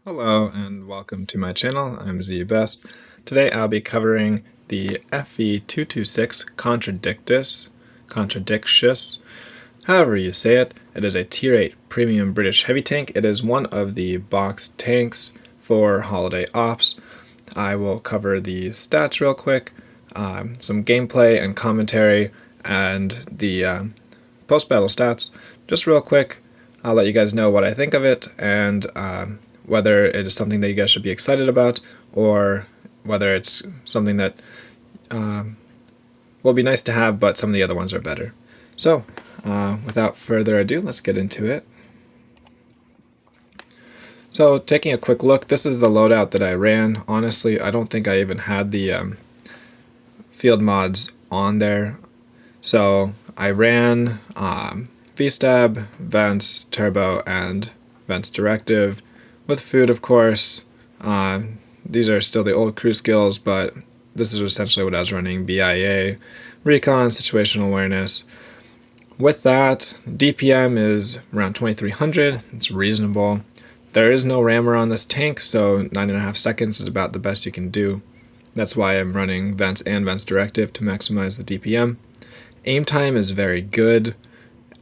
Hello and welcome to my channel. I'm ZBest. Today I'll be covering the FE226 Contradictious, however you say it. It is a Tier 8 premium British heavy tank. It is one of the boxed tanks for holiday ops. I will cover the stats real quick, some gameplay and commentary, and the post-battle stats. Just real quick, I'll let you guys know what I think of it and whether it is something that you guys should be excited about, or whether it's something that will be nice to have, but some of the other ones are better. So, without further ado, let's get into it. So, taking a quick look, this is the loadout that I ran. Honestly, I don't think I even had the field mods on there. So, I ran V-Stab, Vents, Turbo, and Vents Directive. With food, of course. These are still the old crew skills, but this is essentially what I was running: BIA, Recon, Situational Awareness. With that, DPM is around 2300. It's reasonable. There is no rammer on this tank, so 9.5 seconds is about the best you can do. That's why I'm running Vents and Vents Directive to maximize the DPM. Aim time is very good.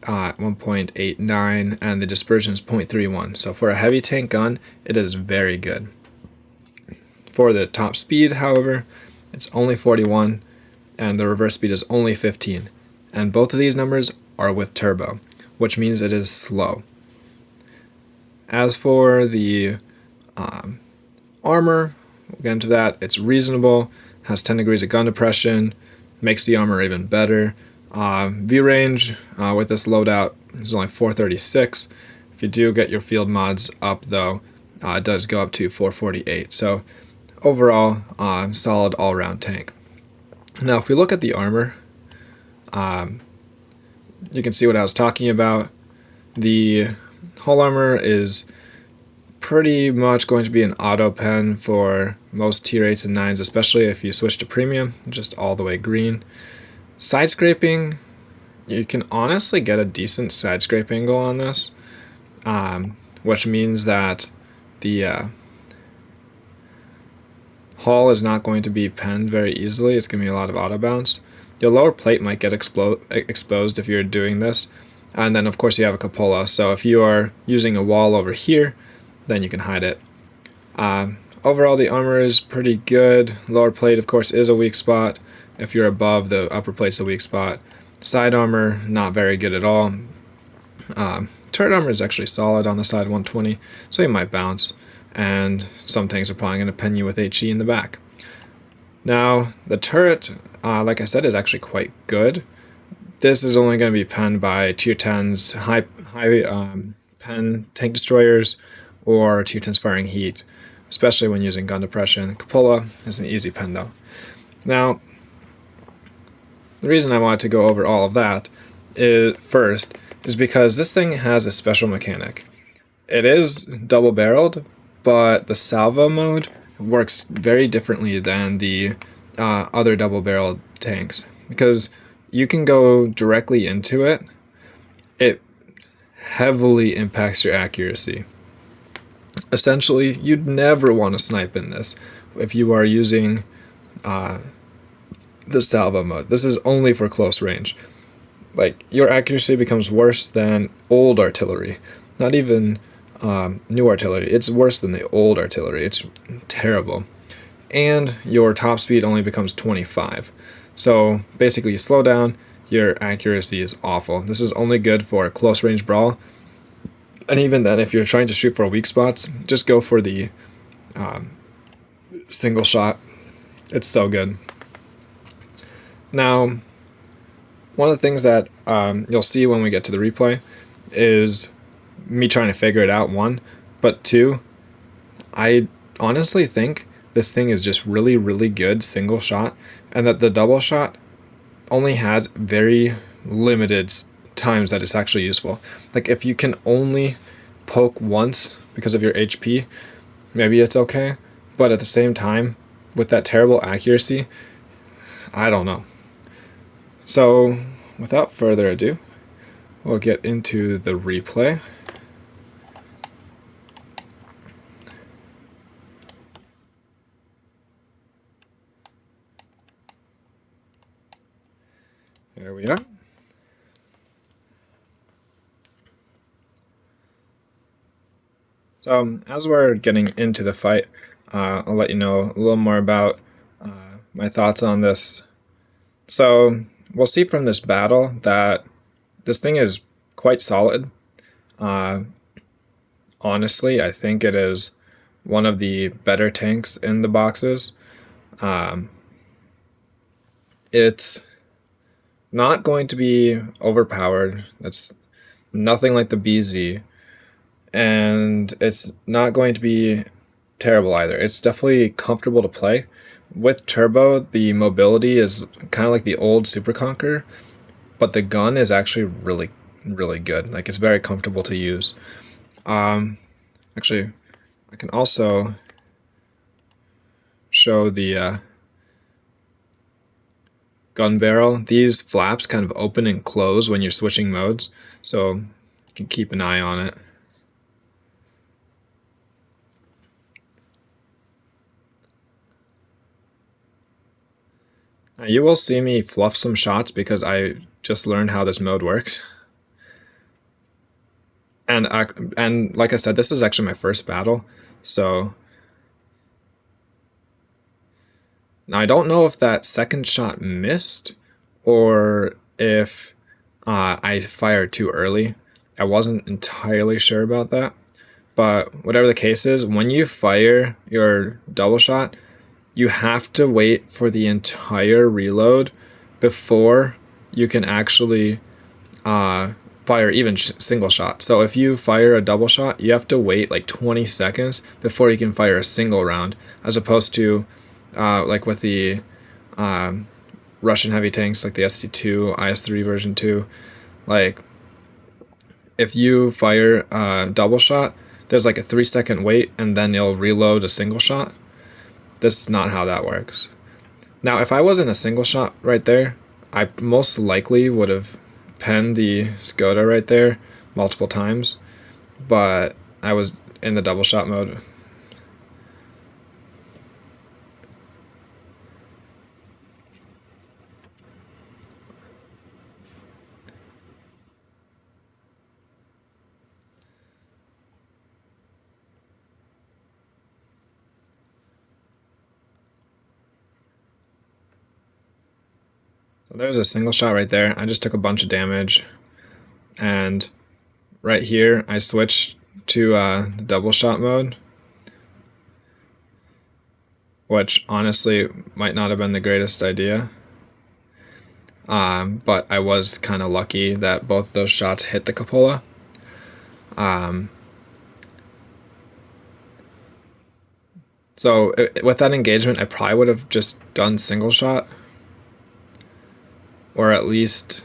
1.89, and the dispersion is 0.31. So for a heavy tank gun, it is very good. For the top speed, however, it's only 41, and the reverse speed is only 15. And both of these numbers are with turbo, which means it is slow. As for the armor, we'll get into that. It's reasonable, has 10 degrees of gun depression, makes the armor even better. View range with this loadout is only 436. If you do get your field mods up, though, it does go up to 448. So overall, solid all-around tank. Now, if we look at the armor, you can see what I was talking about. The hull armor is pretty much going to be an auto pen for most tier 8s and 9s, especially if you switch to premium, just all the way green. Side scraping, you can honestly get a decent side scrape angle on this, which means that the hull is not going to be penned very easily. It's going to be a lot of auto bounce. Your lower plate might get exposed if you're doing this, and then of course you have a cupola, so if you are using a wall over here, then you can hide it. Overall, the armor is pretty good. Lower plate, of course, is a weak spot. If you're above, the upper plate's a weak spot. Side armor, not very good at all. Turret armor is actually solid on the side 120, so you might bounce. And some tanks are probably going to pen you with HE in the back. Now, the turret, like I said, is actually quite good. This is only going to be penned by tier 10s, high pen tank destroyers, or tier 10s firing heat, especially when using gun depression. Cupola is an easy pen, though. Now, the reason I wanted to go over all of that is because this thing has a special mechanic. It is double-barreled, but the salvo mode works very differently than the other double-barreled tanks, because you can go directly into it. It heavily impacts your accuracy. Essentially, you'd never want to snipe in this if you are using the salvo mode. This is only for close range. Like, your accuracy becomes worse than old artillery. Not even new artillery. It's worse than the old artillery. It's terrible. And your top speed only becomes 25. So basically, you slow down, your accuracy is awful. This is only good for a close range brawl. And even then, if you're trying to shoot for weak spots, just go for the single shot. It's so good. Now, one of the things that you'll see when we get to the replay is me trying to figure it out, one, but two, I honestly think this thing is just really, really good single shot, and that the double shot only has very limited times that it's actually useful. Like, if you can only poke once because of your HP, maybe it's okay, but at the same time, with that terrible accuracy, I don't know. So, without further ado, we'll get into the replay. There we are. So as we're getting into the fight, I'll let you know a little more about my thoughts on this. So we'll see from this battle that this thing is quite solid. Honestly, I think it is one of the better tanks in the boxes. It's not going to be overpowered. That's nothing like the BZ. And it's not going to be terrible either. It's definitely comfortable to play. With turbo, the mobility is kind of like the old Super Conqueror, but the gun is actually really, really good. Like, it's very comfortable to use. Actually, I can also show the gun barrel. These flaps kind of open and close when you're switching modes, so you can keep an eye on it. Now, you will see me fluff some shots because I just learned how this mode works. And like I said, this is actually my first battle, so now I don't know if that second shot missed or if I fired too early. I wasn't entirely sure about that, but whatever the case is, when you fire your double shot, you have to wait for the entire reload before you can actually fire even single shot. So if you fire a double shot, you have to wait like 20 seconds before you can fire a single round, as opposed to like with the Russian heavy tanks like the ST2, IS-3 version 2. Like, if you fire a double shot, there's like a 3-second wait and then you'll reload a single shot. This is not how that works. Now, if I was in a single shot right there, I most likely would have penned the Skoda right there multiple times, but I was in the double shot mode. So there's a single shot right there. I just took a bunch of damage, and right here I switched to the double shot mode, which honestly might not have been the greatest idea. But I was kind of lucky that both those shots hit the cupola. So with that engagement, I probably would have just done single shot, or at least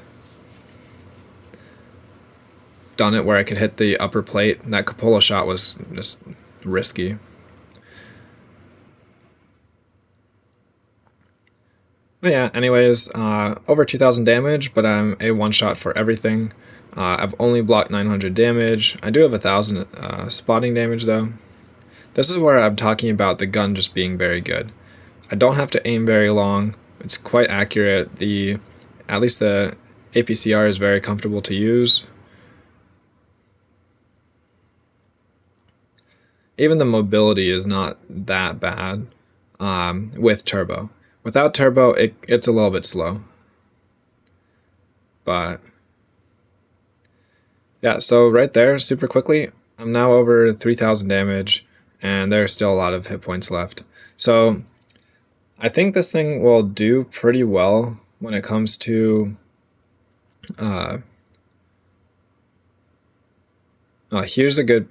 done it where I could hit the upper plate. That cupola shot was just risky. But yeah, anyways, over 2,000 damage, but I'm a one-shot for everything. I've only blocked 900 damage. I do have 1,000 spotting damage though. This is where I'm talking about the gun just being very good. I don't have to aim very long. It's quite accurate. At least the APCR is very comfortable to use. Even the mobility is not that bad with turbo. Without turbo, it's a little bit slow. But yeah, so right there, super quickly, I'm now over 3,000 damage, and there's still a lot of hit points left. So I think this thing will do pretty well when it comes to here's a good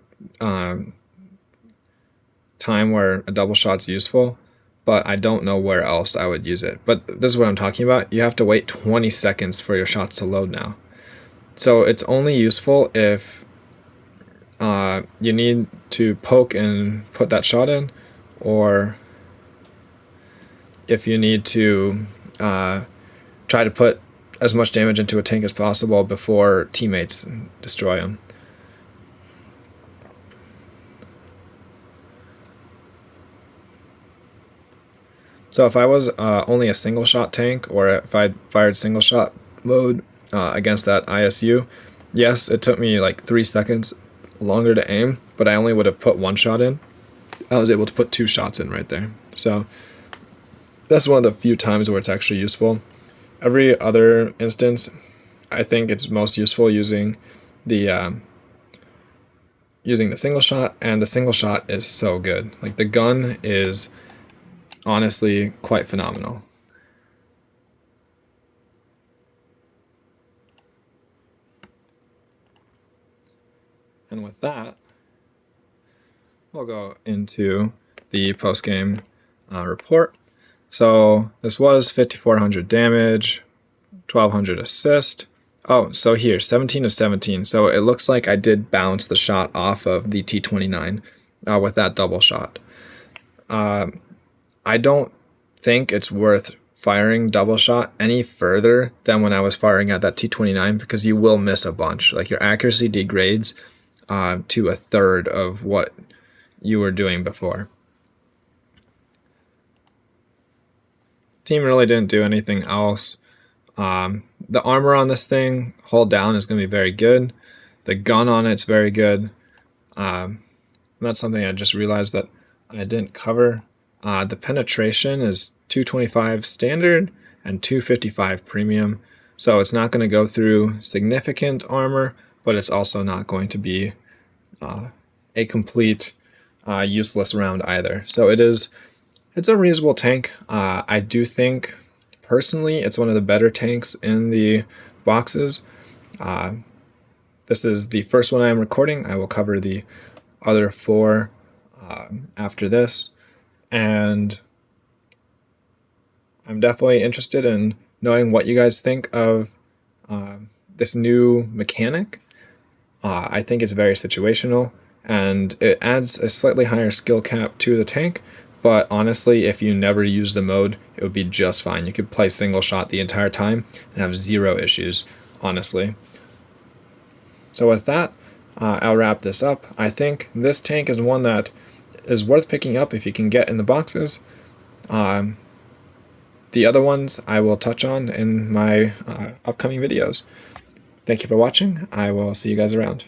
time where a double shot's useful, but I don't know where else I would use it. But this is what I'm talking about. You have to wait 20 seconds for your shots to load now. So it's only useful if you need to poke and put that shot in, or if you need to try to put as much damage into a tank as possible before teammates destroy them. So if I was only a single shot tank, or if I fired single shot, mode against that ISU. Yes, it took me like 3 seconds longer to aim, but I only would have put 1 shot in. I was able to put 2 shots in right there. So that's one of the few times where it's actually useful. Every other instance, I think it's most useful using the single shot, and the single shot is so good. Like, the gun is honestly quite phenomenal. And with that, we'll go into the post-game report. So this was 5,400 damage, 1,200 assist. Oh, so here, 17 of 17. So it looks like I did bounce the shot off of the T29 with that double shot. I don't think it's worth firing double shot any further than when I was firing at that T29, because you will miss a bunch. Like, your accuracy degrades to a third of what you were doing before. Team really didn't do anything else. The armor on this thing, hold down, is going to be very good. The gun on it's very good. That's something I just realized that I didn't cover. The penetration is 225 standard and 255 premium. So it's not going to go through significant armor, but it's also not going to be a complete useless round either. So it's a reasonable tank. I do think, personally, it's one of the better tanks in the boxes. This is the first one I am recording. I will cover the other 4 after this. And I'm definitely interested in knowing what you guys think of this new mechanic. I think it's very situational, and it adds a slightly higher skill cap to the tank. But honestly, if you never use the mode, it would be just fine. You could play single shot the entire time and have 0 issues, honestly. So with that, I'll wrap this up. I think this tank is one that is worth picking up if you can get in the boxes. The other ones I will touch on in my upcoming videos. Thank you for watching. I will see you guys around.